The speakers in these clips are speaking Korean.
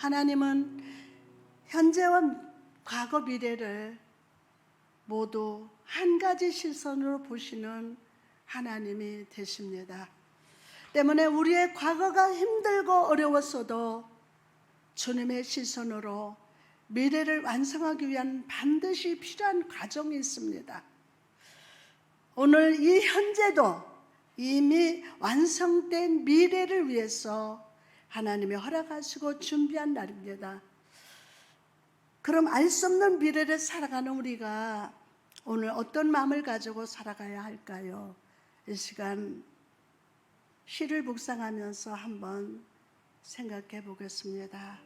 하나님은 현재와 과거 미래를 모두 한 가지 시선으로 보시는 하나님이 되십니다. 때문에 우리의 과거가 힘들고 어려웠어도 주님의 시선으로 미래를 완성하기 위한 반드시 필요한 과정이 있습니다. 오늘 이 현재도 이미 완성된 미래를 위해서 하나님이 허락하시고 준비한 날입니다. 그럼 알 수 없는 미래를 살아가는 우리가 오늘 어떤 마음을 가지고 살아가야 할까요? 이 시간 시를 묵상하면서 한번 생각해 보겠습니다.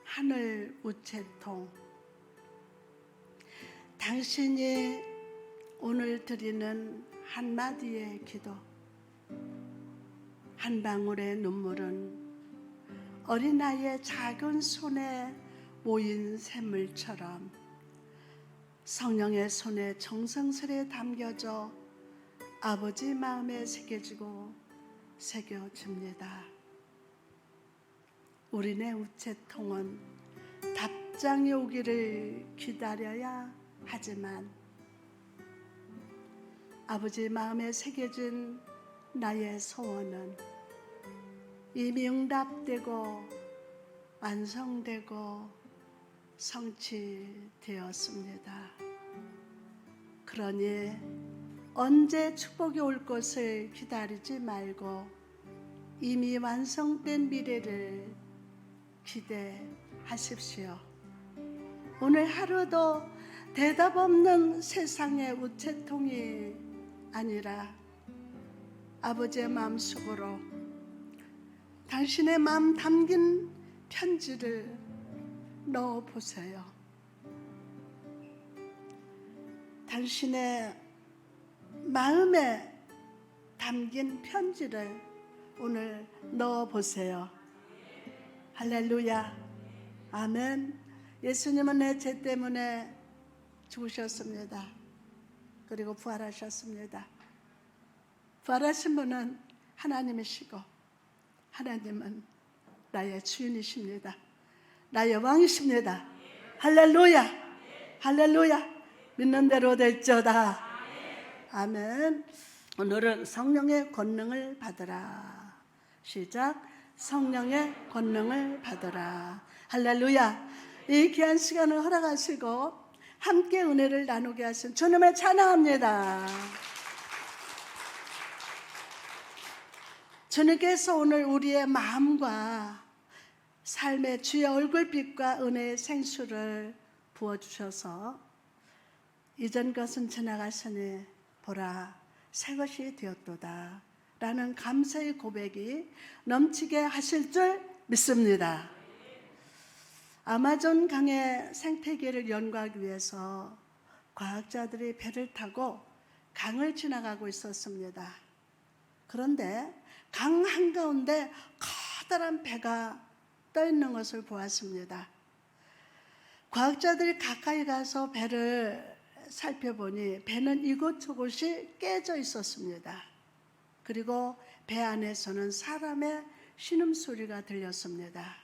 하늘 우체통, 당신이 오늘 드리는 한마디의 기도, 한 방울의 눈물은 어린아이의 작은 손에 모인 샘물처럼 성령의 손에 정성스레 담겨져 아버지 마음에 새겨지고 새겨집니다. 우리네 우체통은 답장이 오기를 기다려야 하지만 아버지 마음에 새겨진 나의 소원은 이미 응답되고 완성되고 성취되었습니다. 그러니 언제 축복이 올 것을 기다리지 말고 이미 완성된 미래를 기대하십시오. 오늘 하루도 대답 없는 세상의 우체통이 아니라 아버지의 마음속으로 당신의 마음 담긴 편지를 넣어보세요. 당신의 마음에 담긴 편지를 오늘 넣어보세요. 할렐루야. 아멘. 예수님은 내 죄 때문에 죽으셨습니다. 그리고 부활하셨습니다. 부활하신 분은 하나님이시고 하나님은 나의 주인이십니다. 나의 왕이십니다. 할렐루야. 할렐루야. 믿는 대로 될지어다. 아멘. 오늘은 성령의 권능을 받으라. 시작. 성령의 권능을 받으라. 할렐루야. 이 귀한 시간을 허락하시고 함께 은혜를 나누게 하신 주님을 찬양합니다. 주님께서 오늘 우리의 마음과 삶의 주의 얼굴빛과 은혜의 생수를 부어주셔서 이전 것은 지나갔으니 보라 새 것이 되었도다 라는 감사의 고백이 넘치게 하실 줄 믿습니다. 아마존 강의 생태계를 연구하기 위해서 과학자들이 배를 타고 강을 지나가고 있었습니다. 그런데 강 한가운데 커다란 배가 떠 있는 것을 보았습니다. 과학자들이 가까이 가서 배를 살펴보니 배는 이곳저곳이 깨져 있었습니다. 그리고 배 안에서는 사람의 신음소리가 들렸습니다.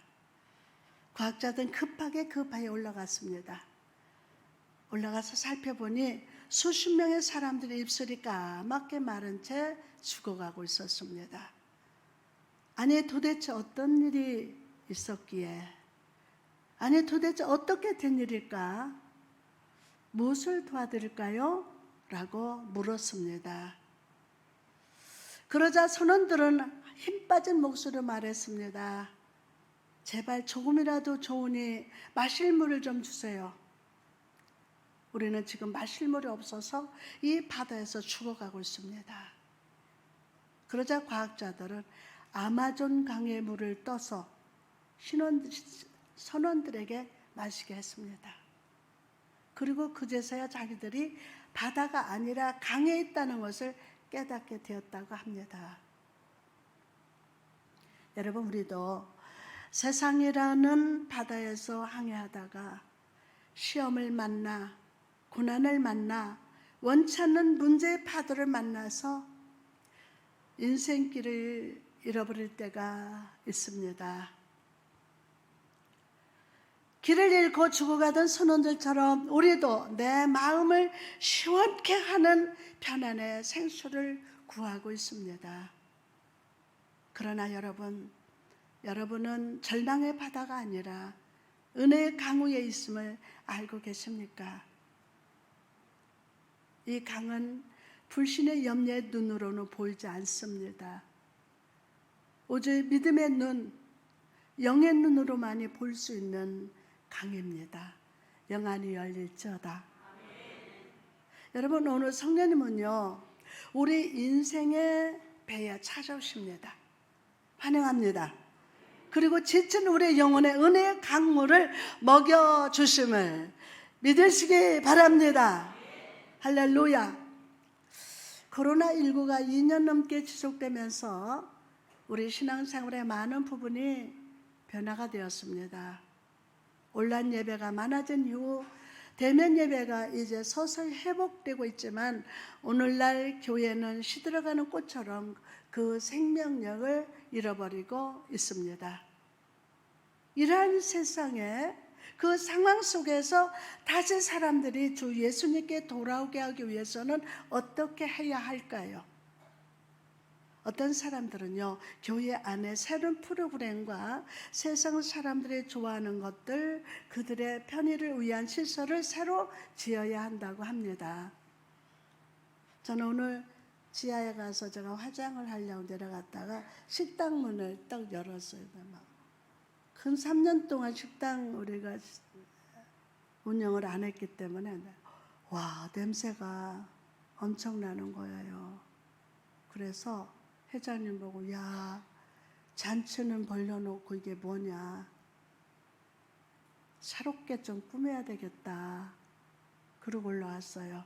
과학자들은 급하게 올라갔습니다. 올라가서 살펴보니 수십 명의 사람들의 입술이 까맣게 마른 채 죽어가고 있었습니다. 아니 도대체 어떤 일이 있었기에, 아니 도대체 어떻게 된 일일까? 무엇을 도와드릴까요? 라고 물었습니다. 그러자 선원들은 힘 빠진 목소리로 말했습니다. 제발 조금이라도 좋으니 마실 물을 좀 주세요. 우리는 지금 마실 물이 없어서 이 바다에서 죽어가고 있습니다. 그러자 과학자들은 아마존 강의 물을 떠서 선원들에게 마시게 했습니다. 그리고 그제서야 자기들이 바다가 아니라 강에 있다는 것을 깨닫게 되었다고 합니다. 여러분, 우리도 세상이라는 바다에서 항해하다가 시험을 만나, 고난을 만나, 원치 않는 문제의 파도를 만나서 인생길을 잃어버릴 때가 있습니다. 길을 잃고 죽어가던 선원들처럼 우리도 내 마음을 시원케 하는 편안의 생수를 구하고 있습니다. 그러나 여러분은 절망의 바다가 아니라 은혜의 강우에 있음을 알고 계십니까? 이 강은 불신의 염려의 눈으로는 보이지 않습니다. 오직 믿음의 눈, 영의 눈으로만이 볼 수 있는 강입니다. 영안이 열릴지어다. 여러분, 오늘 성령님은요, 우리 인생의 배에 찾아오십니다. 환영합니다. 그리고 지친 우리의 영혼의 은혜의 강물을 먹여주심을 믿으시기 바랍니다. 할렐루야. 코로나19가 2년 넘게 지속되면서 우리 신앙생활의 많은 부분이 변화가 되었습니다. 온라인 예배가 많아진 이후 대면 예배가 이제 서서히 회복되고 있지만 오늘날 교회는 시들어가는 꽃처럼 그 생명력을 잃어버리고 있습니다. 이러한 세상에 그 상황 속에서 다시 사람들이 주 예수님께 돌아오게 하기 위해서는 어떻게 해야 할까요? 어떤 사람들은요, 교회 안에 새로운 프로그램과 세상 사람들이 좋아하는 것들, 그들의 편의를 위한 시설을 새로 지어야 한다고 합니다. 저는 오늘 지하에 가서 제가 화장을 하려고 내려갔다가 식당 문을 딱 열었어요. 근 3년 동안 식당 우리가 운영을 안 했기 때문에 와, 냄새가 엄청나는 거예요. 그래서 회장님 보고, 야, 잔치는 벌려놓고 이게 뭐냐, 새롭게 좀 꾸며야 되겠다, 그러고 올라왔어요.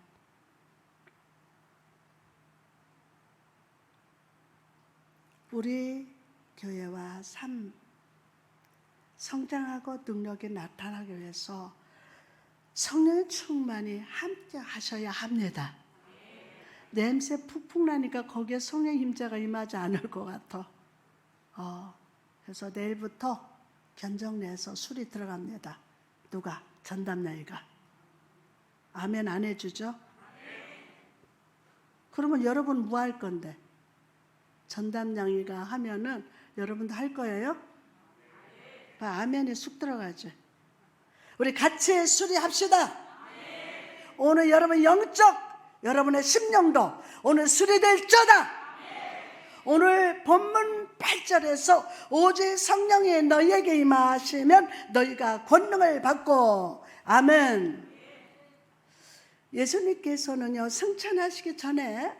우리 교회와 삶 성장하고 능력이 나타나기 위해서 성령의 충만이 함께 하셔야 합니다. 냄새 푹푹 나니까 거기에 성령의 임재가 임하지 않을 것 같아. 그래서 내일부터 견적내에서 술이 들어갑니다. 누가? 전담나이가. 아멘 안 해주죠? 그러면 여러분 뭐 할 건데? 전담냥이가 하면은 여러분도 할 거예요? 아멘에 쑥 들어가죠. 우리 같이 수리합시다. 오늘 여러분 영적 여러분의 심령도 오늘 수리될 자다. 오늘 본문 8절에서 오직 성령이 너희에게 임하시면 너희가 권능을 받고, 아멘. 예수님께서는요, 승천하시기 전에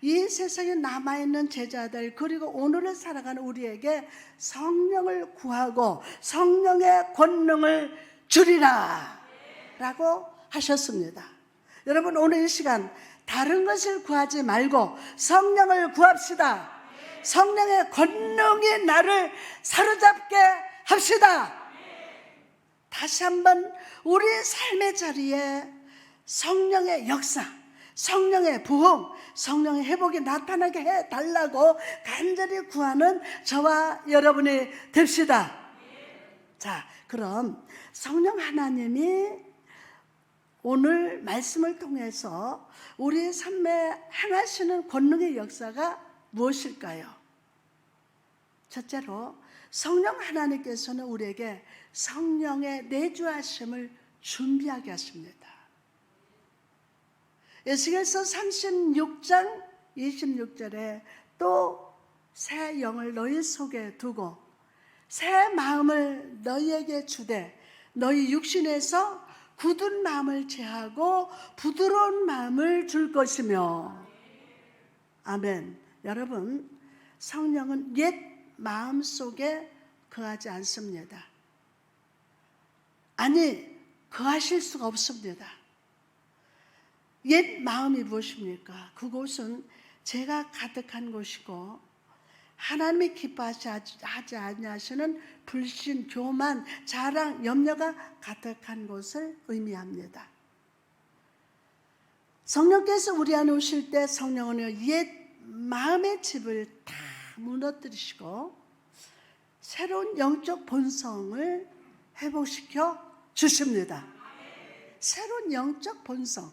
이 세상에 남아있는 제자들, 그리고 오늘을 살아가는 우리에게 성령을 구하고 성령의 권능을 주리라 라고 하셨습니다. 여러분, 오늘 이 시간 다른 것을 구하지 말고 성령을 구합시다. 성령의 권능이 나를 사로잡게 합시다. 다시 한번 우리 삶의 자리에 성령의 역사, 성령의 부흥, 성령의 회복이 나타나게 해달라고 간절히 구하는 저와 여러분이 됩시다. 자, 그럼 성령 하나님이 오늘 말씀을 통해서 우리 삶에 행하시는 권능의 역사가 무엇일까요? 첫째로 성령 하나님께서는 우리에게 성령의 내주하심을 준비하게 하십니다. 에스겔서 36장 26절에 또 새 영을 너희 속에 두고 새 마음을 너희에게 주되 너희 육신에서 굳은 마음을 제하고 부드러운 마음을 줄 것이며, 아멘. 여러분, 성령은 옛 마음 속에 거하지 않습니다. 아니, 거하실 수가 없습니다. 옛 마음이 무엇입니까? 그곳은 죄가 가득한 곳이고 하나님이 기뻐하지 아니하시는 불신, 교만, 자랑, 염려가 가득한 곳을 의미합니다. 성령께서 우리 안에 오실 때 성령은 옛 마음의 집을 다 무너뜨리시고 새로운 영적 본성을 회복시켜 주십니다. 새로운 영적 본성.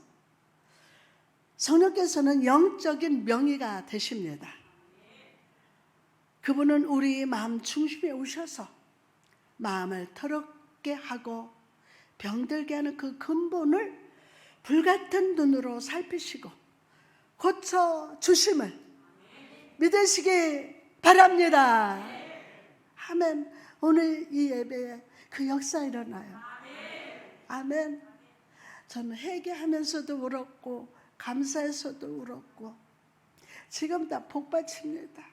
성령께서는 영적인 명의가 되십니다. 그분은 우리 마음 중심에 오셔서 마음을 더럽게 하고 병들게 하는 그 근본을 불같은 눈으로 살피시고 고쳐주심을 믿으시기 바랍니다. 아멘. 오늘 이 예배에 그 역사 일어나요. 아멘. 저는 회개하면서도 울었고 감사해서도 울었고 지금 다 복받칩니다.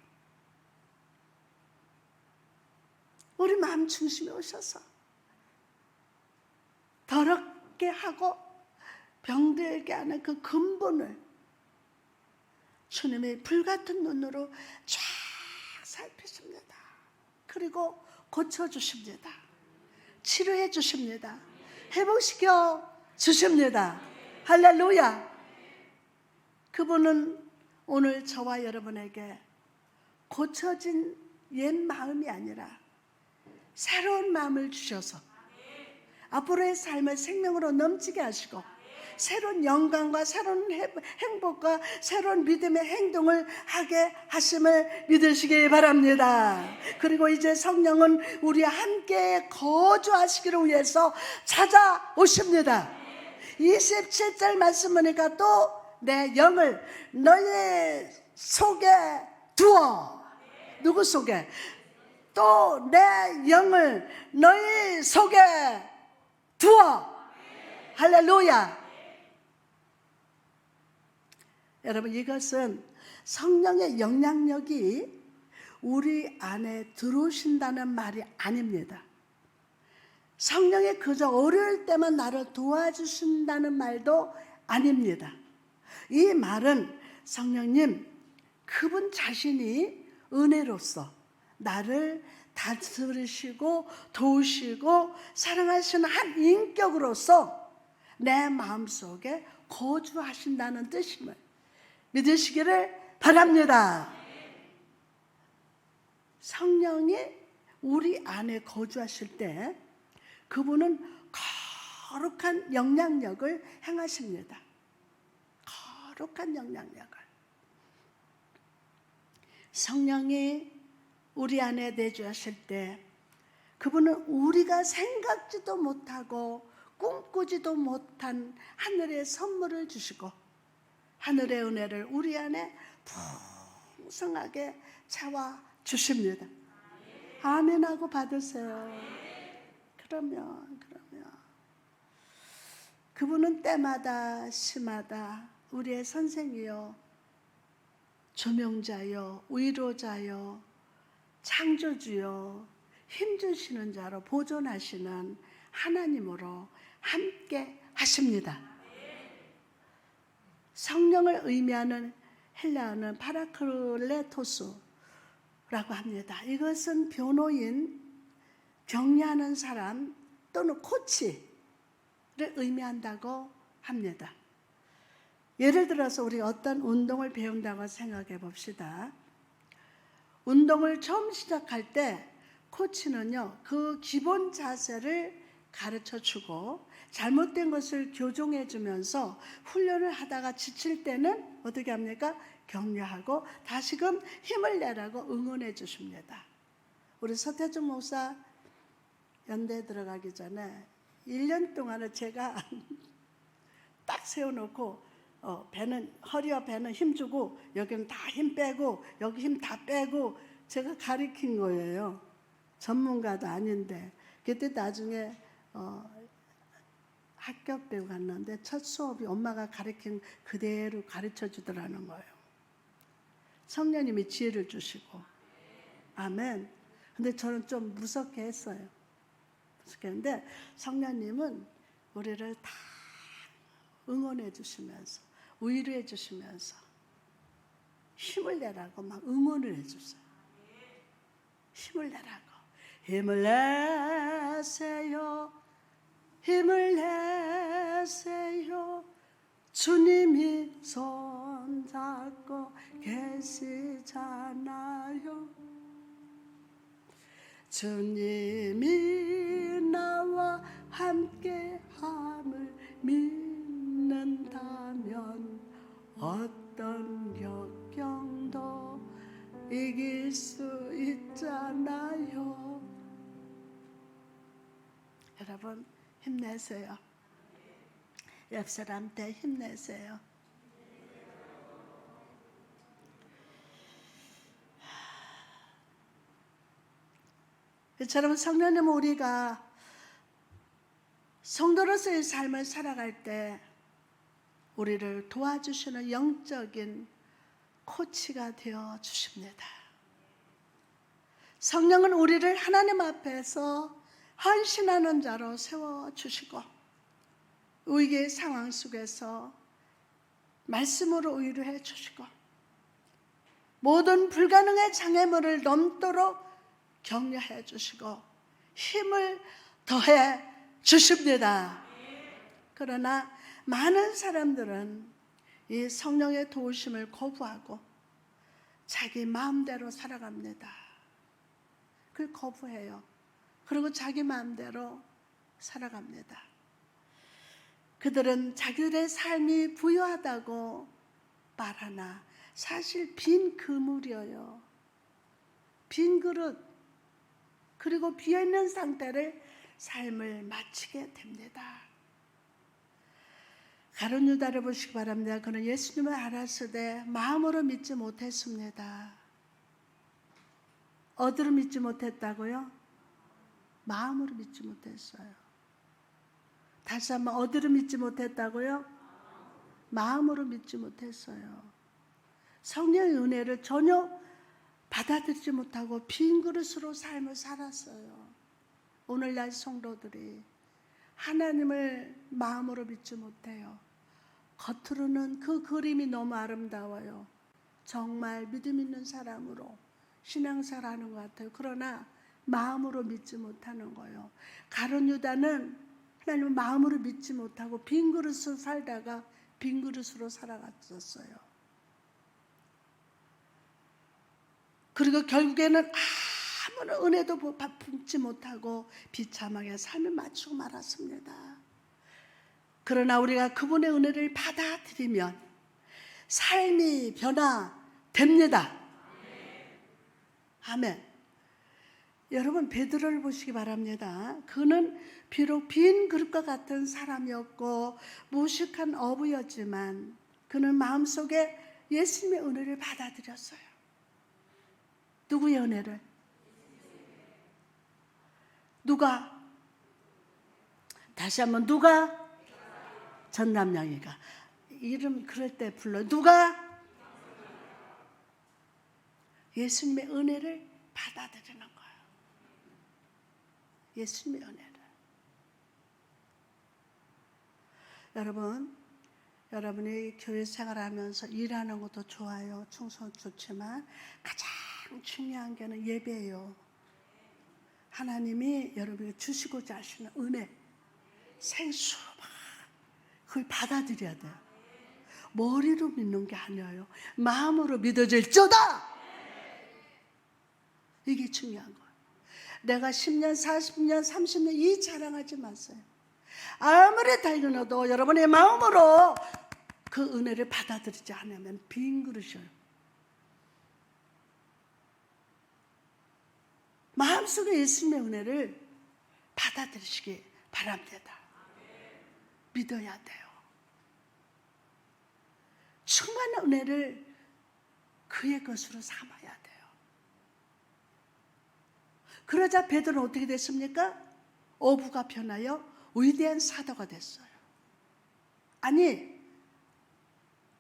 우리 마음 중심에 오셔서 더럽게 하고 병들게 하는 그 근본을 주님의 불같은 눈으로 쫙 살피십니다. 그리고 고쳐주십니다. 치료해 주십니다. 회복시켜 주십니다. 할렐루야. 그분은 오늘 저와 여러분에게 고쳐진 옛 마음이 아니라 새로운 마음을 주셔서 앞으로의 삶을 생명으로 넘치게 하시고 새로운 영광과 새로운 행복과 새로운 믿음의 행동을 하게 하심을 믿으시기 바랍니다. 그리고 이제 성령은 우리와 함께 거주하시기를 위해서 찾아오십니다. 27절 말씀 보니까 또 내 영을 너희 속에 두어. 누구 속에? 또 내 영을 너희 속에 두어. 할렐루야. 여러분, 이것은 성령의 영향력이 우리 안에 들어오신다는 말이 아닙니다. 성령이 그저 어려울 때만 나를 도와주신다는 말도 아닙니다. 이 말은 성령님, 그분 자신이 은혜로서 나를 다스리시고 도우시고 사랑하시는 한 인격으로서 내 마음속에 거주하신다는 뜻임을 믿으시기를 바랍니다. 성령이 우리 안에 거주하실 때 그분은 거룩한 영향력을 행하십니다. 거룩한 영향력을. 성령이 우리 안에 내주하실 때 그분은 우리가 생각지도 못하고 꿈꾸지도 못한 하늘의 선물을 주시고 하늘의 은혜를 우리 안에 풍성하게 채워 주십니다. 아멘 하고 받으세요. 그러면 그분은 때마다 시마다 우리의 선생이요, 조명자요, 위로자요, 창조주요, 힘주시는 자로 보존하시는 하나님으로 함께 하십니다. 성령을 의미하는 헬라어는 파라클레토스라고 합니다. 이것은 변호인, 격려하는 사람 또는 코치를 의미한다고 합니다. 예를 들어서 우리 어떤 운동을 배운다고 생각해 봅시다. 운동을 처음 시작할 때 코치는요, 그 기본 자세를 가르쳐 주고 잘못된 것을 교정해 주면서 훈련을 하다가 지칠 때는 어떻게 합니까? 격려하고 다시금 힘을 내라고 응원해 주십니다. 우리 서태준 목사 연대에 들어가기 전에 1년 동안은 제가 딱 세워놓고 허리와 배는 힘주고 여기는 다 힘 빼고 여기 힘 다 빼고 제가 가르친 거예요. 전문가도 아닌데. 그때 나중에 학교 배우 갔는데 첫 수업이 엄마가 가르친 그대로 가르쳐 주더라는 거예요. 성령님이 지혜를 주시고. 아멘. 근데 저는 좀 무섭게 했어요. 무섭게 했는데 성령님은 우리를 다 응원해 주시면서 위로해 주시면서 힘을 내라고 막 응원을 해 주세요. 힘을 내라고. 힘을 내세요. 힘을 내세요. 주님이 손잡고 계시잖아요. 주님이 나와 함께 여러분 힘내세요. 옆 사람한테 힘내세요. 여러분, 성령님, 우리가 성도로서의 삶을 살아갈 때 우리를 도와주시는 영적인 코치가 되어 주십니다. 성령은 우리를 하나님 앞에서 헌신하는 자로 세워주시고 위기의 상황 속에서 말씀으로 위로해 주시고 모든 불가능의 장애물을 넘도록 격려해 주시고 힘을 더해 주십니다. 그러나 많은 사람들은 이 성령의 도우심을 거부하고 자기 마음대로 살아갑니다. 그걸 거부해요. 그리고 자기 마음대로 살아갑니다. 그들은 자기들의 삶이 부유하다고 말하나 사실 빈 그물이에요. 빈 그릇, 그리고 비어있는 상태를 삶을 마치게 됩니다. 가룟 유다를 보시기 바랍니다. 그는 예수님을 알았으되 마음으로 믿지 못했습니다. 어디로 믿지 못했다고요? 마음으로 믿지 못했어요. 다시 한번 어디로 믿지 못했다고요? 마음으로 믿지 못했어요. 성령의 은혜를 전혀 받아들이지 못하고 빈 그릇으로 삶을 살았어요. 오늘날 성도들이 하나님을 마음으로 믿지 못해요. 겉으로는 그 그림이 너무 아름다워요. 정말 믿음 있는 사람으로 신앙생활하는 것 같아요. 그러나 마음으로 믿지 못하는 거예요. 가룟 유다는 하나님을 마음으로 믿지 못하고 빈 그릇으로 살다가 빈 그릇으로 살아갔었어요. 그리고 결국에는 아무런 은혜도 받지 못하고 비참하게 삶을 마치고 말았습니다. 그러나 우리가 그분의 은혜를 받아들이면 삶이 변화됩니다. 아멘. 여러분, 베드로를 보시기 바랍니다. 그는 비록 빈 그릇과 같은 사람이었고 무식한 어부였지만 그는 마음속에 예수님의 은혜를 받아들였어요. 누구의 은혜를? 누가? 다시 한번 누가? 전남양이가. 이름 그럴 때 불러. 누가? 예수님의 은혜를 받아들이는 거예요. 예수님의 은혜를. 여러분, 여러분이 교회 생활하면서 일하는 것도 좋아요. 충성 좋지만 가장 중요한 게는 예배예요. 하나님이 여러분에게 주시고자 하시는 은혜, 생수, 그걸 받아들여야 돼요. 머리로 믿는 게 아니에요. 마음으로 믿어질지어다. 이게 중요한 거예요. 내가 10년, 40년, 30년 이 자랑하지 마세요. 아무리 달려도 여러분의 마음으로 그 은혜를 받아들이지 않으면 빈 그릇이에요. 마음속에 예수님의 은혜를 받아들이시기 바랍니다. 믿어야 돼요. 충만한 은혜를 그의 것으로 삼아야 돼요. 그러자 베드로는 어떻게 됐습니까? 어부가 변하여 위대한 사도가 됐어요. 아니,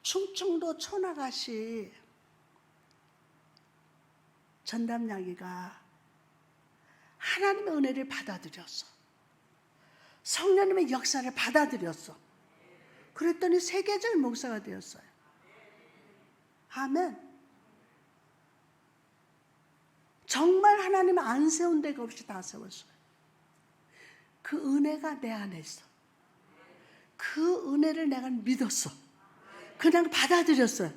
충청도 초나가시 전담양이가 하나님의 은혜를 받아들였어. 성령님의 역사를 받아들였어. 그랬더니 세계적인 목사가 되었어요. 아멘. 정말 하나님은 안 세운 데가 없이 다 세웠어요. 그 은혜가 내 안에 있어. 그 은혜를 내가 믿었어. 그냥 받아들였어요.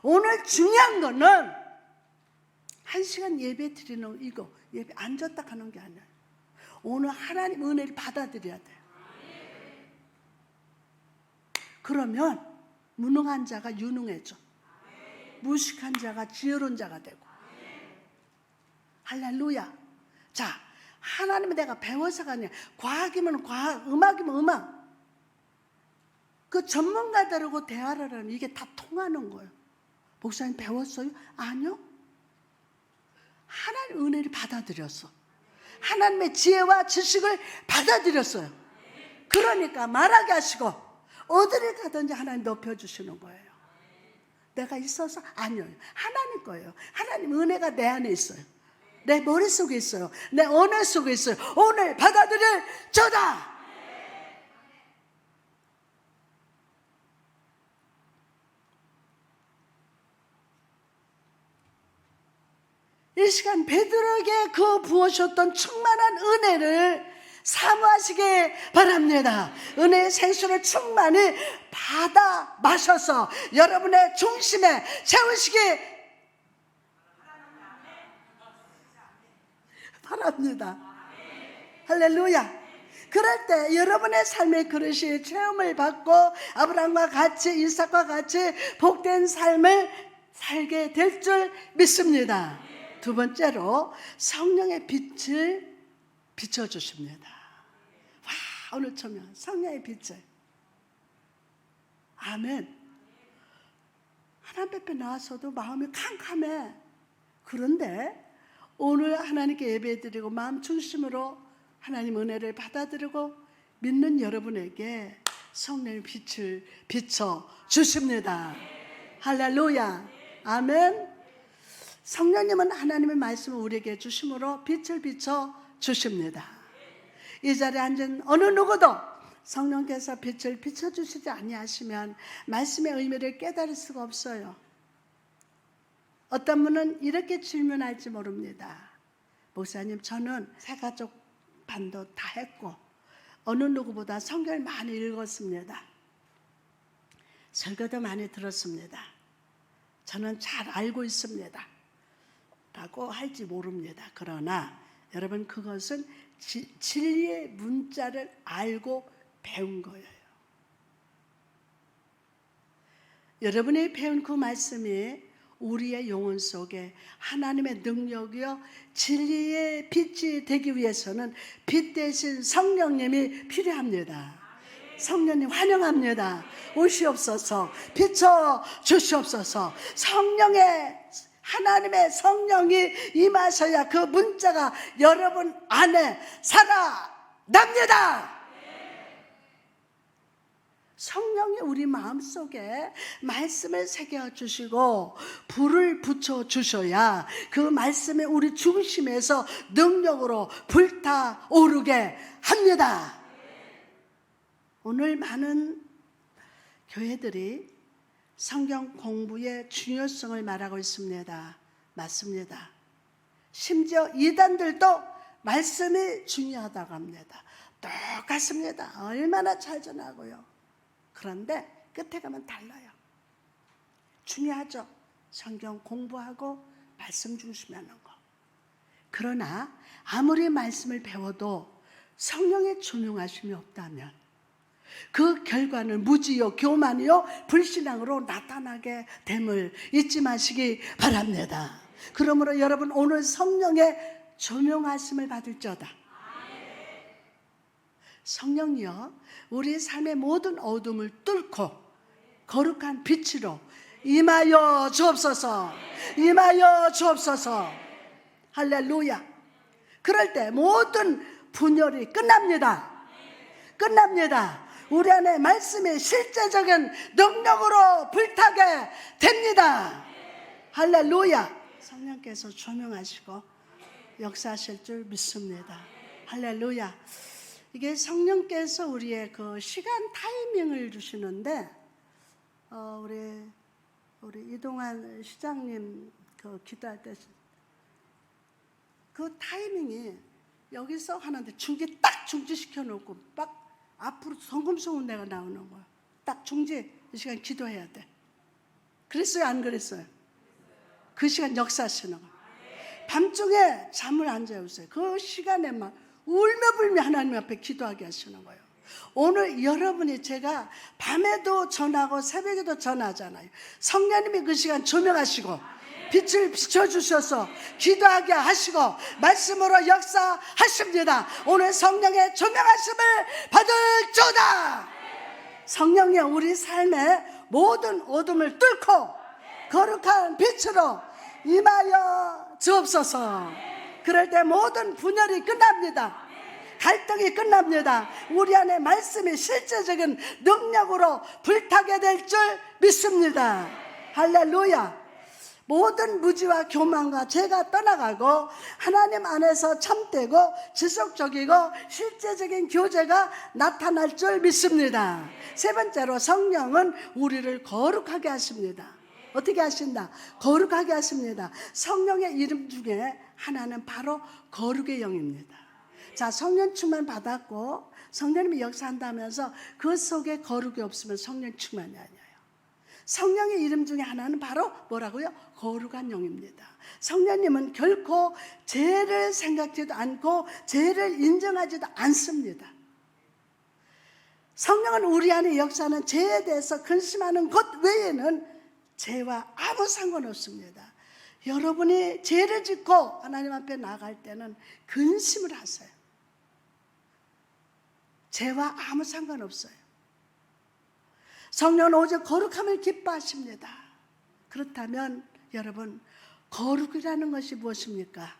오늘 중요한 거는 1시간 예배 드리는 이거 예배 앉았다 가는 게 아니에요. 오늘 하나님 은혜를 받아들여야 돼요. 그러면 무능한 자가 유능해져. 무식한 자가 지혜로운 자가 되고. 할렐루야. 자, 하나님은 내가 배워서가 아니야. 과학이면 과학, 음악이면 음악. 그 전문가들하고 대화를 하면 이게 다 통하는 거예요. 목사님 배웠어요? 아니요. 하나님 은혜를 받아들였어. 하나님의 지혜와 지식을 받아들였어요. 그러니까 말하게 하시고 어디를 가든지 하나님 높여주시는 거예요. 내가 있어서? 아니요. 하나님 거예요. 하나님 은혜가 내 안에 있어요. 내 머릿속에 있어요. 내 언어 속에 있어요. 오늘 받아들일 저다. 이 시간 베드로에게 그 부어주셨던 충만한 은혜를 사모하시기 바랍니다. 은혜의 생수를 충만히 받아 마셔서 여러분의 중심에 채우시기 바랍니다. 할렐루야. 그럴 때 여러분의 삶의 그릇이 체험을 받고 아브라함과 같이 이삭과 같이 복된 삶을 살게 될 줄 믿습니다. 두 번째로 성령의 빛을 비춰주십니다. 와, 오늘 초면 성령의 빛을. 아멘. 하나님 앞에 나와서도 마음이 캄캄해. 그런데 오늘 하나님께 예배드리고 마음 중심으로 하나님 은혜를 받아들이고 믿는 여러분에게 성령의 빛을 비춰주십니다. 할렐루야. 아멘. 성령님은 하나님의 말씀을 우리에게 주심으로 빛을 비춰주십니다. 이 자리에 앉은 어느 누구도 성령께서 빛을 비춰주시지 아니하시면 말씀의 의미를 깨달을 수가 없어요. 어떤 분은 이렇게 질문할지 모릅니다. 목사님, 저는 새가족 반도 다 했고 어느 누구보다 성경을 많이 읽었습니다. 설교도 많이 들었습니다. 저는 잘 알고 있습니다. 라고 할지 모릅니다. 그러나 여러분, 그것은 진리의 문자를 알고 배운 거예요. 여러분이 배운 그 말씀이 우리의 영혼 속에 하나님의 능력이요 진리의 빛이 되기 위해서는 빛 대신 성령님이 필요합니다. 성령님 환영합니다. 오시옵소서. 비춰 주시옵소서. 하나님의 성령이 임하셔야 그 문자가 여러분 안에 살아납니다. 성령이 우리 마음속에 말씀을 새겨주시고 불을 붙여주셔야 그 말씀이 우리 중심에서 능력으로 불타오르게 합니다. 오늘 많은 교회들이 성경 공부의 중요성을 말하고 있습니다. 맞습니다. 심지어 이단들도 말씀이 중요하다고 합니다. 똑같습니다. 얼마나 잘 전하고요. 그런데 끝에 가면 달라요. 중요하죠. 성경 공부하고 말씀 중심에 하는 거. 그러나 아무리 말씀을 배워도 성령의 조명하심이 없다면 그 결과는 무지요, 교만이요, 불신앙으로 나타나게 됨을 잊지 마시기 바랍니다. 그러므로 여러분 오늘 성령의 조명하심을 받을 자다. 성령이요 우리 삶의 모든 어둠을 뚫고 거룩한 빛으로 임하여 주옵소서. 임하여 주옵소서. 할렐루야. 그럴 때 모든 분열이 끝납니다. 끝납니다. 우리 안에 말씀이 실제적인 능력으로 불타게 됩니다. 할렐루야. 성령께서 조명하시고 역사하실 줄 믿습니다. 할렐루야. 이게 성령께서 우리의 그 시간 타이밍을 주시는데 우리 이동환 시장님 그 기도할 때 그 타이밍이 여기서 하는데 딱 중지시켜 놓고 막 앞으로 성금성은 내가 나오는 거야. 딱 중지, 이 시간 기도해야 돼. 그랬어요? 안 그랬어요? 그 시간 역사하시는 거야. 밤중에 잠을 안 자요세요. 그 시간에만 울며 불며 하나님 앞에 기도하게 하시는 거예요. 오늘 여러분이 제가 밤에도 전하고 새벽에도 전하잖아요. 성령님이 그 시간 조명하시고 빛을 비춰주셔서 기도하게 하시고 말씀으로 역사하십니다. 오늘 성령의 조명하심을 받을지어다. 성령이 우리 삶의 모든 어둠을 뚫고 거룩한 빛으로 임하여 주옵소서. 그럴 때 모든 분열이 끝납니다. 갈등이 끝납니다. 우리 안에 말씀이 실제적인 능력으로 불타게 될 줄 믿습니다. 할렐루야. 모든 무지와 교만과 죄가 떠나가고 하나님 안에서 참되고 지속적이고 실제적인 교제가 나타날 줄 믿습니다. 세 번째로 성령은 우리를 거룩하게 하십니다. 어떻게 하신다? 거룩하게 하십니다. 성령의 이름 중에 하나는 바로 거룩의 영입니다. 자, 성령 충만 받았고 성령님이 역사한다면서 그 속에 거룩이 없으면 성령 충만이 아니에요. 성령의 이름 중에 하나는 바로 뭐라고요? 거룩한 영입니다. 성령님은 결코 죄를 생각지도 않고 죄를 인정하지도 않습니다. 성령은 우리 안에 역사하는 죄에 대해서 근심하는 것 외에는 죄와 아무 상관없습니다. 여러분이 죄를 짓고 하나님 앞에 나갈 때는 근심을 하세요. 죄와 아무 상관없어요. 성령은 오직 거룩함을 기뻐하십니다. 그렇다면 여러분, 거룩이라는 것이 무엇입니까?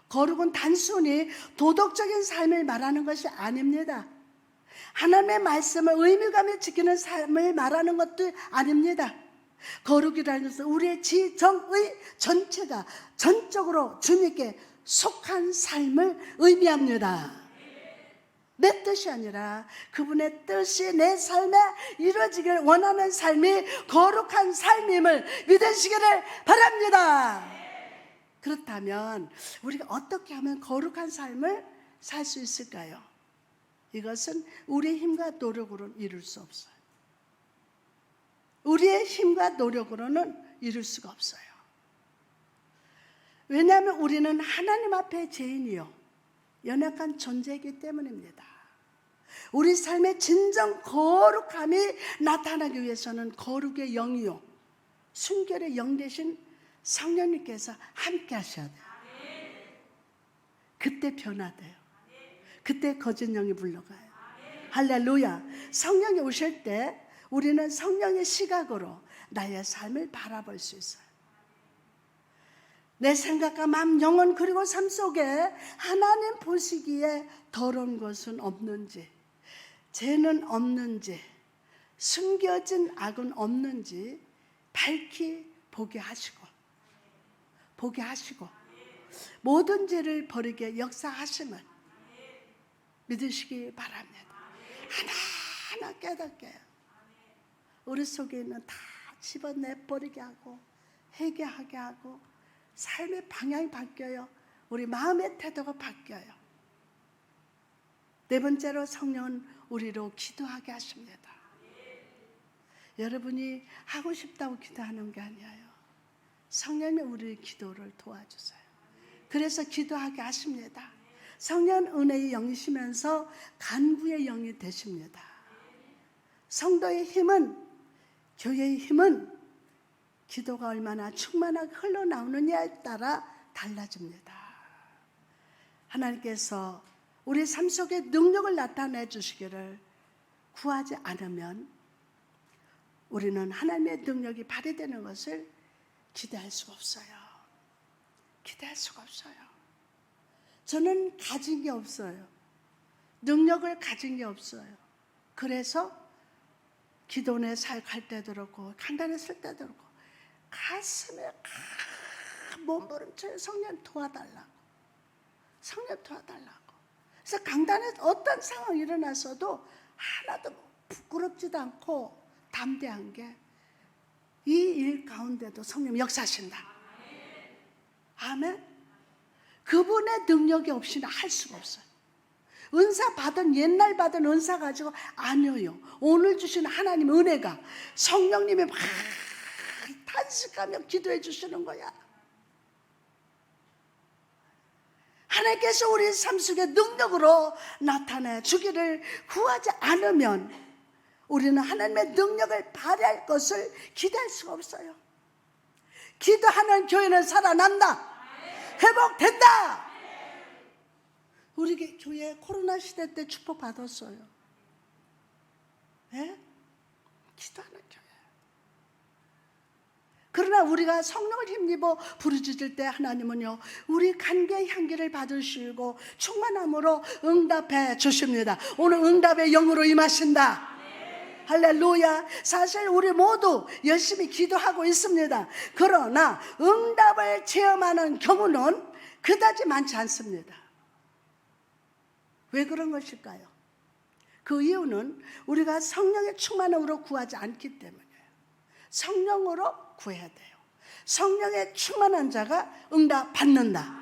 거룩은 단순히 도덕적인 삶을 말하는 것이 아닙니다. 하나님의 말씀을 의무감에 지키는 삶을 말하는 것도 아닙니다. 거룩이라는 것은 우리의 지정의 전체가 전적으로 주님께 속한 삶을 의미합니다. 내 뜻이 아니라 그분의 뜻이 내 삶에 이루어지길 원하는 삶이 거룩한 삶임을 믿으시기를 바랍니다. 그렇다면 우리가 어떻게 하면 거룩한 삶을 살 수 있을까요? 이것은 우리의 힘과 노력으로는 이룰 수 없어요. 우리의 힘과 노력으로는 이룰 수가 없어요. 왜냐하면 우리는 하나님 앞에 죄인이요 연약한 존재이기 때문입니다. 우리 삶의 진정 거룩함이 나타나기 위해서는 거룩의 영이요 순결의 영 대신 성령님께서 함께 하셔야 돼요. 그때 변화돼요. 그때 거짓 영이 물러가요. 할렐루야. 성령이 오실 때 우리는 성령의 시각으로 나의 삶을 바라볼 수 있어요. 내 생각과 마음, 영혼 그리고 삶 속에 하나님 보시기에 더러운 것은 없는지, 죄는 없는지, 숨겨진 악은 없는지 밝히 보게 하시고 모든 죄를 버리게 역사하심을 믿으시기 바랍니다. 하나하나 깨닫게 해요. 우리 속에 있는 다 집어내버리게 하고 회개하게 하고 삶의 방향이 바뀌어요. 우리 마음의 태도가 바뀌어요. 네 번째로 성령은 우리로 기도하게 하십니다. 여러분이 하고 싶다고 기도하는 게 아니에요. 성령이 우리의 기도를 도와주세요. 그래서 기도하게 하십니다. 성령은 은혜의 영이시면서 간구의 영이 되십니다. 성도의 힘은, 교회의 힘은 기도가 얼마나 충만하게 흘러나오느냐에 따라 달라집니다. 하나님께서 우리 삶 속에 능력을 나타내 주시기를 구하지 않으면 우리는 하나님의 능력이 발휘되는 것을 기대할 수가 없어요. 기대할 수가 없어요. 저는 가진 게 없어요. 능력을 가진 게 없어요. 그래서 기도원에 사역할 때도 그렇고 강단에 쓸 때도 그렇고 가슴에 몸부림쳐요. 성령 도와달라고. 성령 도와달라고. 그래서 강단에 어떤 상황이 일어났어도 하나도 부끄럽지도 않고 담대한 게 이 일 가운데도 성령 역사하신다. 아멘. 그분의 능력이 없이는 할 수가 없어요. 은사 받은 옛날 받은 은사 가지고 아니에요. 오늘 주신 하나님 은혜가 성령님이 막 탄식하며 기도해 주시는 거야. 하나님께서 우리 삶 속에 능력으로 나타내 주기를 구하지 않으면 우리는 하나님의 능력을 발휘할 것을 기대할 수가 없어요. 기도하는 교회는 살아난다. 회복된다. 우리 교회 코로나 시대 때 축복 받았어요. 네? 기도하는 교회. 그러나 우리가 성령을 힘입어 부르짖을 때 하나님은요, 우리 간구의 향기를 받으시고 충만함으로 응답해 주십니다. 오늘 응답의 영으로 임하신다. 할렐루야. 사실 우리 모두 열심히 기도하고 있습니다. 그러나 응답을 체험하는 경우는 그다지 많지 않습니다. 왜 그런 것일까요? 그 이유는 우리가 성령의 충만함으로 구하지 않기 때문이에요. 성령으로 구해야 돼요. 성령의 충만한 자가 응답 받는다.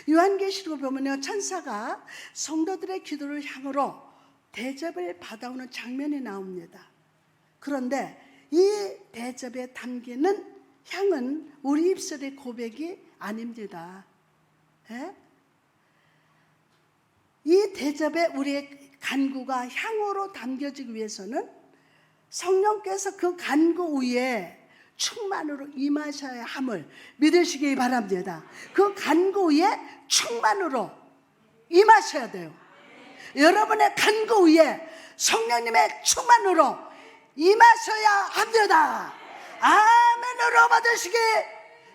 요한계시록 보면요, 천사가 성도들의 기도를 향으로 대접을 받아오는 장면이 나옵니다. 그런데 이 대접에 담기는 향은 우리 입술의 고백이 아닙니다. 예? 이 대접에 우리의 간구가 향으로 담겨지기 위해서는 성령께서 그 간구 위에 충만으로 임하셔야 함을 믿으시기 바랍니다. 그 간구 위에 충만으로 임하셔야 돼요. 여러분의 간구 위에 성령님의 충만으로 임하셔야 합니다. 아멘으로 받으시기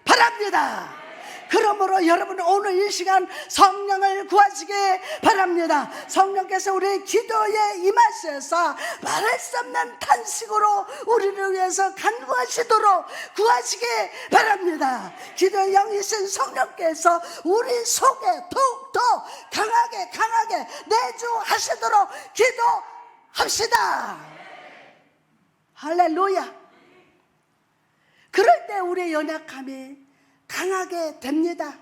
바랍니다. 그러므로 여러분 오늘 이 시간 성령을 구하시기 바랍니다. 성령께서 우리의 기도에 임하셔서 말할 수 없는 탄식으로 우리를 위해서 간구하시도록 구하시기 바랍니다. 기도의 영이신 성령께서 우리 속에 더욱더 강하게 내주하시도록 기도합시다. 할렐루야. 그럴 때 우리의 연약함이 강하게 됩니다.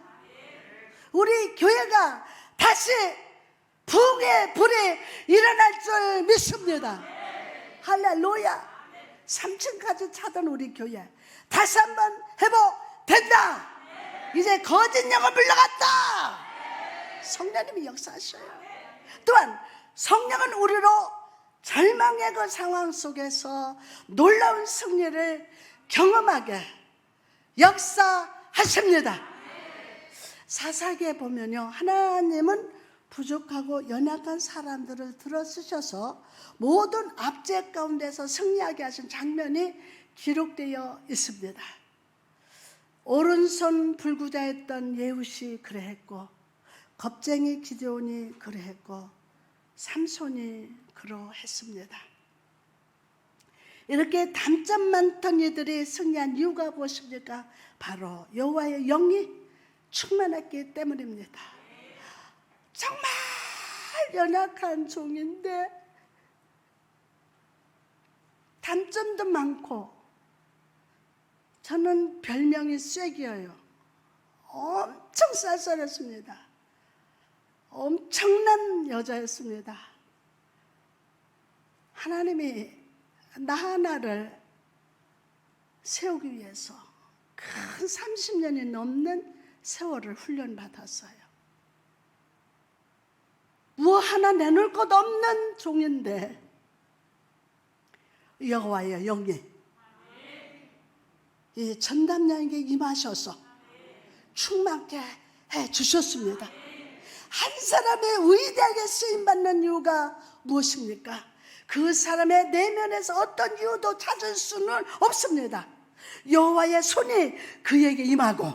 우리 교회가 다시 부흥의 불이 일어날 줄 믿습니다. 할렐루야. 3층까지 차던 우리 교회 다시 한번 회복된다. 이제 거짓 영을 물러갔다. 성령님이 역사하셔요. 또한 성령은 우리로 절망의 그 상황 속에서 놀라운 승리를 경험하게 역사하십니다. 사사기에 보면요, 하나님은 부족하고 연약한 사람들을 들어쓰셔서 모든 압제 가운데서 승리하게 하신 장면이 기록되어 있습니다. 오른손 불구자였던 예후시 그래했고, 겁쟁이 기드온이 그래했고, 삼손이 그러했습니다. 이렇게 단점 많던 이들이 승리한 이유가 무엇입니까? 바로 여호와의 영이 충만했기 때문입니다. 정말 연약한 종인데 단점도 많고, 저는 별명이 쐐기예요. 엄청 쌀쌀했습니다. 엄청난 여자였습니다. 하나님이 나 하나를 세우기 위해서 큰 30년이 넘는 세월을 훈련받았어요. 뭐 하나 내놓을 것 없는 종인데 여호와의 영이 이 전담자에게 임하셔서 충만케 해주셨습니다. 한 사람의 위대하게 쓰임받는 이유가 무엇입니까? 그 사람의 내면에서 어떤 이유도 찾을 수는 없습니다. 여호와의 손이 그에게 임하고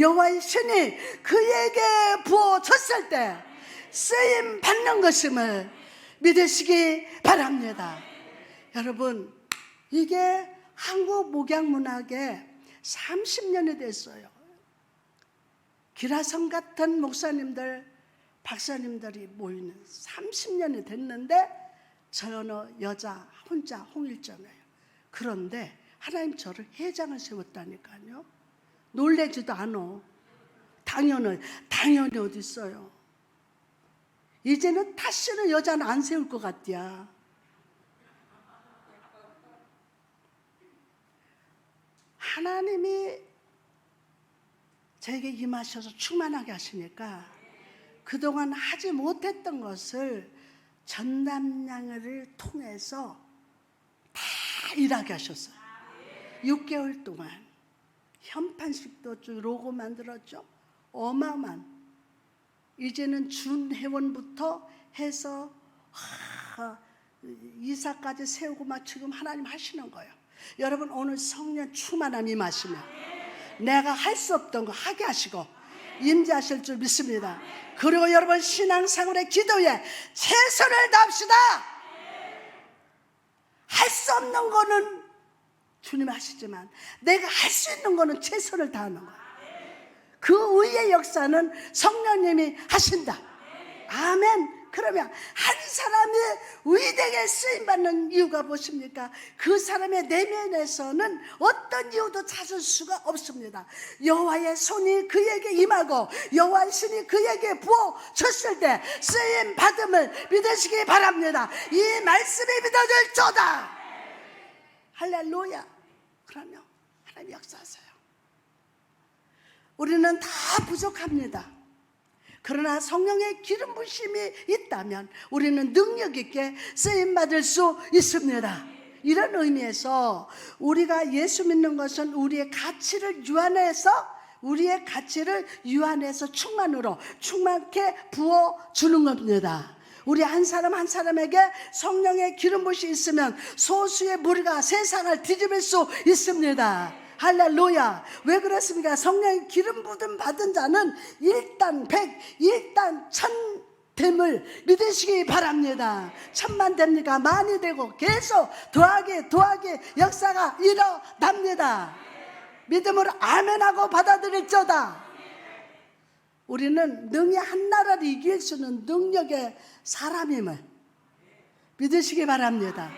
여호와의 신이 그에게 부어졌을 때 쓰임 받는 것임을 믿으시기 바랍니다. 여러분, 이게 한국 목양문학에 30년이 됐어요. 기라성 같은 목사님들, 박사님들이 모이는 30년이 됐는데 저는 여자 혼자 홍일점이에요. 그런데 하나님 저를 회장을 세웠다니까요. 놀래지도 않아. 당연히 어디 있어요. 이제는 다시는 여자는 안 세울 것 같야. 하나님이 저에게 임하셔서 충만하게 하시니까 그동안 하지 못했던 것을 전담양을 통해서 다 일하게 하셨어요. 6개월 동안. 현판식도 쭉 로고 만들었죠. 어마어마한. 이제는 준회원부터 해서 이사까지 세우고 막 지금 하나님 하시는 거예요. 여러분 오늘 성령 충만함 임하시면 내가 할 수 없던 거 하게 하시고 임재하실 줄 믿습니다. 그리고 여러분 신앙생활의 기도에 최선을 다합시다. 할 수 없는 거는 주님이 하시지만 내가 할 수 있는 거는 최선을 다하는 거예요. 그 의의 역사는 성령님이 하신다. 아멘. 그러면 한 사람이 의되게 쓰임받는 이유가 무엇입니까? 그 사람의 내면에서는 어떤 이유도 찾을 수가 없습니다. 여호와의 손이 그에게 임하고 여호와의 신이 그에게 부어줬을 때 쓰임받음을 믿으시기 바랍니다. 이 말씀이 믿어질저다. 할렐루야. 그러면 하나님 역사하세요. 우리는 다 부족합니다. 그러나 성령의 기름 부심이 있다면 우리는 능력 있게 쓰임받을 수 있습니다. 이런 의미에서 우리가 예수 믿는 것은 우리의 가치를 유한해서 충만케 부어주는 겁니다. 우리 한 사람 한 사람에게 성령의 기름 부심이 있으면 소수의 무리가 세상을 뒤집을 수 있습니다. 할렐루야. 왜 그렇습니까? 성령의 기름 부음 받은 자는 일단 100, 일단 1000됨을 믿으시기 바랍니다. 1000만 됩니까? 만이 되고 계속 더하기 역사가 일어납니다. 믿음으로 아멘하고 받아들일저다. 우리는 능히 한 나라를 이길 수 있는 능력의 사람임을 믿으시기 바랍니다.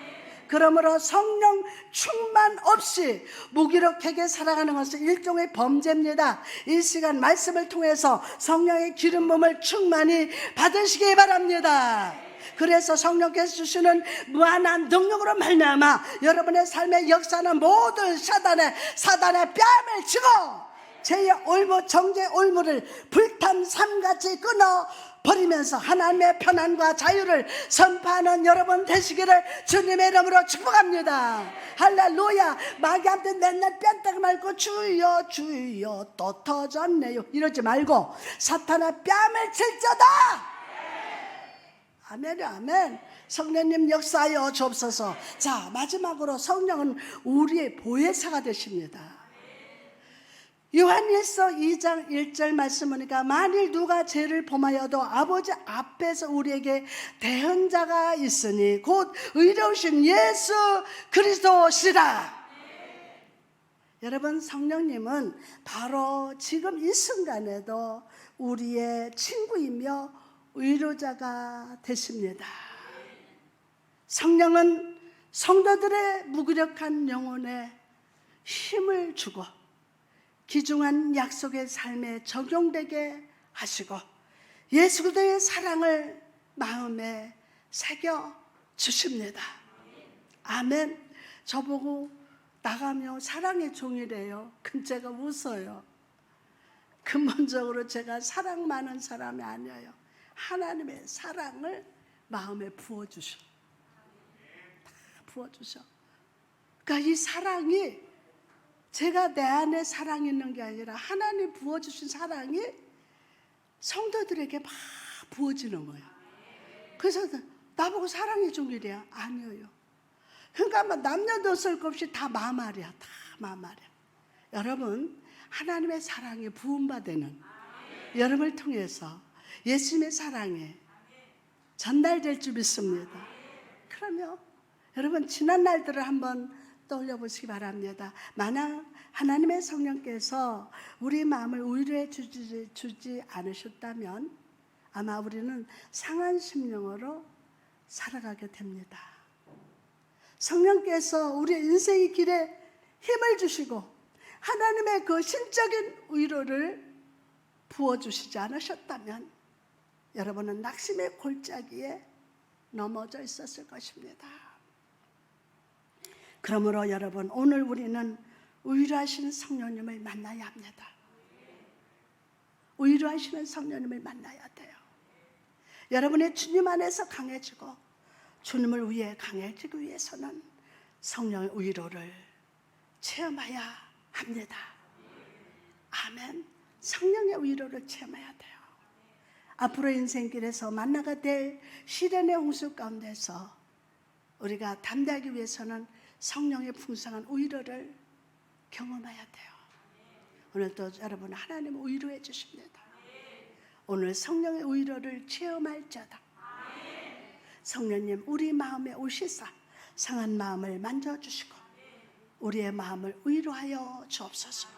그러므로 성령 충만 없이 무기력하게 살아가는 것은 일종의 범죄입니다. 이 시간 말씀을 통해서 성령의 기름 부음을 충만히 받으시기 바랍니다. 그래서 성령께서 주시는 무한한 능력으로 말미암아 여러분의 삶의 역사는 모든 사단의 뺨을 치고 죄의 올무 정죄의 올무를 불탄 삶같이 끊어 버리면서 하나님의 편안과 자유를 선포하는 여러분 되시기를 주님의 이름으로 축복합니다. 할렐루야. 마귀한테 맨날 뺨때기 말고 주여 또 터졌네요 이러지 말고 사탄의 뺨을 칠저다. 아멘. 아멘. 성령님 역사하여 주옵소서. 자, 마지막으로 성령은 우리의 보혜사가 되십니다. 요한일서 2장 1절 말씀 보니까 만일 누가 죄를 범하여도 아버지 앞에서 우리에게 대언자가 있으니 곧 의로우신 예수 그리스도시라. 여러분 성령님은 바로 지금 이 순간에도 우리의 친구이며 의로자가 되십니다. 성령은 성도들의 무기력한 영혼에 힘을 주고 귀중한 약속의 삶에 적용되게 하시고 예수 그리스도의 사랑을 마음에 새겨 주십니다. 아멘. 저보고 나가며 사랑의 종이래요. 그럼 제가 웃어요. 근본적으로 제가 사랑 많은 사람이 아니에요. 하나님의 사랑을 마음에 부어주셔. 다 부어주셔. 그러니까 이 사랑이 제가 내 안에 사랑이 있는 게 아니라 하나님 부어주신 사랑이 성도들에게 막 부어지는 거예요. 그래서 나보고 사랑의 종이래요. 아니에요. 그러니까 남녀노소 없이 다 마말이야. 다 마말이야. 여러분 하나님의 사랑에 부음받는 여러분을 통해서 예수님의 사랑에 전달될 줄 믿습니다. 그러면 여러분 지난 날들을 한번 떠올려 보시기 바랍니다. 만약 하나님의 성령께서 우리 마음을 위로해 주지 않으셨다면 아마 우리는 상한 심령으로 살아가게 됩니다. 성령께서 우리 인생의 길에 힘을 주시고 하나님의 그 신적인 위로를 부어주시지 않으셨다면 여러분은 낙심의 골짜기에 넘어져 있었을 것입니다. 그러므로 여러분 오늘 우리는 위로하시는 성령님을 만나야 합니다. 위로하시는 성령님을 만나야 돼요. 여러분의 주님 안에서 강해지고 주님을 위해 강해지기 위해서는 성령의 위로를 체험해야 합니다. 아멘. 성령의 위로를 체험해야 돼요. 앞으로 인생길에서 만나가 될 시련의 홍수 가운데서 우리가 담대하기 위해서는 성령의 풍성한 위로를 경험해야 돼요. 오늘도 여러분 하나님 위로해 주십니다. 오늘 성령의 위로를 체험할지어다. 성령님 우리 마음에 오시사 상한 마음을 만져주시고 우리의 마음을 위로하여 주옵소서.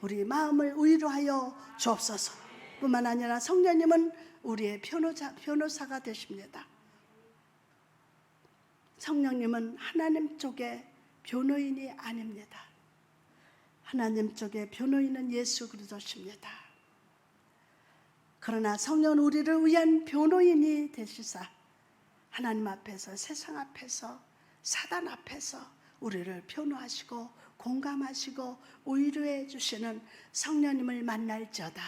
우리 마음을 위로하여 주옵소서. 뿐만 아니라 성령님은 우리의 변호사가 되십니다. 성령님은 하나님 쪽의 변호인이 아닙니다. 하나님 쪽의 변호인은 예수 그리스도십니다. 그러나 성령은 우리를 위한 변호인이 되시사 하나님 앞에서, 세상 앞에서, 사단 앞에서 우리를 변호하시고 공감하시고 위로해 주시는 성령님을 만날지어다.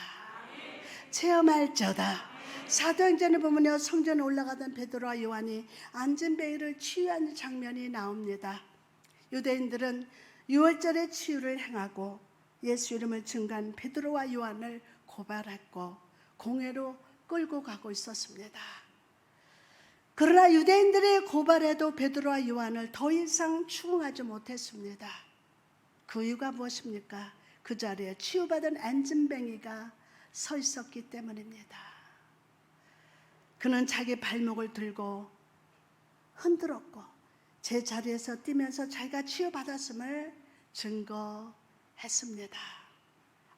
체험할지어다. 사도행전에 보면요, 성전에 올라가던 베드로와 요한이 앉은 베일을 치유하는 장면이 나옵니다. 유대인들은 유월절에 치유를 행하고 예수 이름을 증거한 베드로와 요한을 고발했고 공회로 끌고 가고 있었습니다. 그러나 유대인들의 고발에도 베드로와 요한을 더 이상 추궁하지 못했습니다. 그 이유가 무엇입니까? 그 자리에 치유받은 안진뱅이가 서 있었기 때문입니다. 그는 자기 발목을 들고 흔들었고 제 자리에서 뛰면서 자기가 치유받았음을 증거했습니다.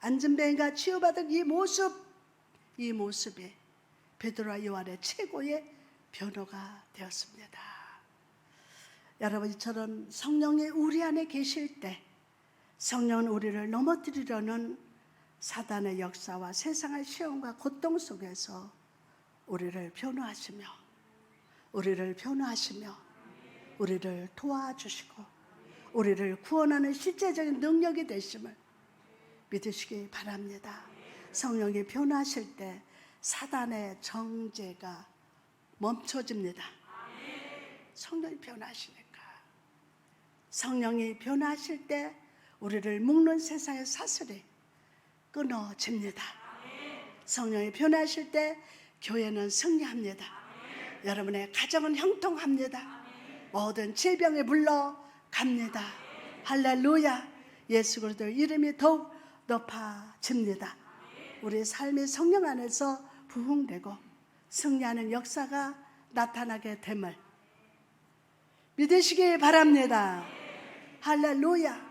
안진뱅이가 치유받은 이 모습이 베드로와 요한의 최고의 변호가 되었습니다. 여러분, 이처럼 성령이 우리 안에 계실 때 성령은 우리를 넘어뜨리려는 사단의 역사와 세상의 시험과 고통 속에서 우리를 변호하시며 우리를 도와주시고 우리를 구원하는 실제적인 능력이 되심을 믿으시기 바랍니다. 성령이 변호하실 때 사단의 정죄가 멈춰집니다. 성령이 변호하시니까. 성령이 변호하실 때 우리를 묶는 세상의 사슬이 끊어집니다. 성령이 변호하실 때 교회는 승리합니다. 여러분의 가정은 형통합니다. 모든 질병에 물러갑니다. 할렐루야. 예수 그리스도 이름이 더욱 높아집니다. 우리 삶이 성령 안에서 부흥되고 승리하는 역사가 나타나게 됨을 믿으시기 바랍니다. 할렐루야.